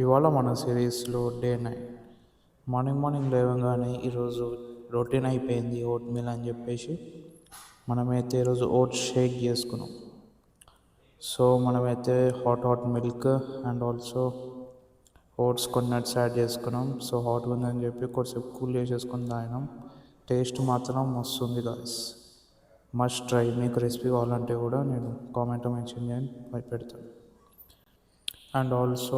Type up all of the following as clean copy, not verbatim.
ఇవాళ మన సిరీస్లో డే 9. మార్నింగ్ మార్నింగ్ లేవగానే ఈరోజు రొటీన్ అయిపోయింది ఓట్ మీల్ అని చెప్పేసి మనమైతే ఈరోజు ఓట్స్ షేక్ చేసుకున్నాం. సో మనమైతే hot milk and also oats కొన్ని నట్స్ యాడ్ చేసుకున్నాం. సో హాట్గా ఉందని చెప్పి కొద్దిసేపు కూల్ చేసేసుకొని తాగినాం. టేస్ట్ మాత్రం మస్తు ఉంది గాయస్, మస్ట్ ట్రై. మీకు రెసిపీ కావాలంటే కూడా నేను కామెంట్లో మెన్షన్ చేయండి, పెడతాను. అండ్ ఆల్సో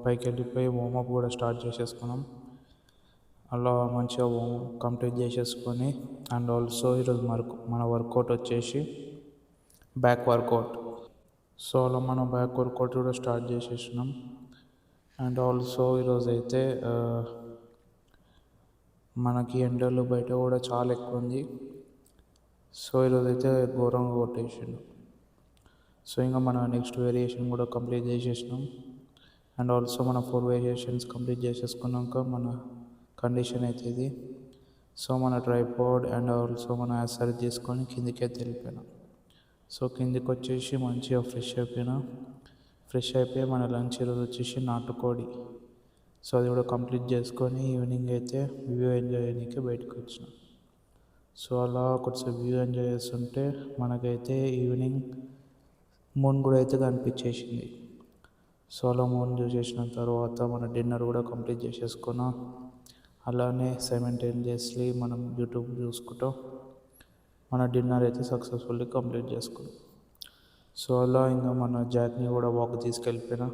పైకి వెళ్ళిపోయి వార్మప్ కూడా స్టార్ట్ చేసేసుకున్నాం. అలా మంచిగా కంప్లీట్ చేసేసుకొని అండ్ ఆల్సో ఈరోజు మన వర్కౌట్ వచ్చేసి బ్యాక్ వర్కౌట్. సో అలా మనం బ్యాక్ వర్కౌట్ కూడా స్టార్ట్ చేసేసినాం. అండ్ ఆల్సో ఈరోజు అయితే మనకి ఎండలు బయట కూడా చాలా ఎక్కువ ఉంది. సో ఈరోజు అయితే ఘోరంగా కొట్టేసిండు. సో ఇంకా మన నెక్స్ట్ వేరియేషన్ కూడా కంప్లీట్ చేసేసినాం. అండ్ ఆల్సో మన 4 వేరియేషన్స్ కంప్లీట్ చేసేసుకున్నాక మన కండిషన్ అయితే ఇది. సో మన ట్రైపాడ్ అండ్ ఆల్సో మన యాసరీ తీసుకొని కిందికి అయితే వెళ్ళిపోయినాం. సో కిందికి వచ్చేసి మంచిగా ఫ్రెష్ అయిపోయి మన లంచ్ ఈరోజు వచ్చేసి నాటుకోడి. సో అది కూడా కంప్లీట్ చేసుకొని ఈవినింగ్ అయితే వ్యూ ఎంజాయ్ చేయడానికి బయటకు వచ్చినాం. సో అలా కొద్దిసేపు వ్యూ ఎంజాయ్ చేస్తుంటే మనకైతే ఈవినింగ్ మూన్ కూడా అయితే కనిపించేసింది. సో అలా మూన్ చూసేసిన తర్వాత మన డిన్నర్ కూడా కంప్లీట్ చేసేసుకున్నాం. అలానే సైమల్టేనియస్లీ మనం యూట్యూబ్ చూసుకుంటూ మన డిన్నర్ అయితే సక్సెస్ఫుల్లీ కంప్లీట్ చేసుకున్నాం. సో అలా ఇంకా మన జాక్ని కూడా వాక్ తీసుకెళ్ళిపోయినా.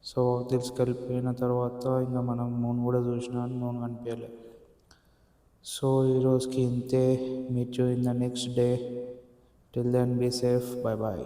సో వాక్ తీసుకెళ్ళిపోయిన తర్వాత ఇంకా మనం మూన్ కూడా చూసినా, మూన్ కనిపించలేదు. సో ఈరోజుకి ఇంతే. Meet you in the next day. Till then be safe. Bye bye.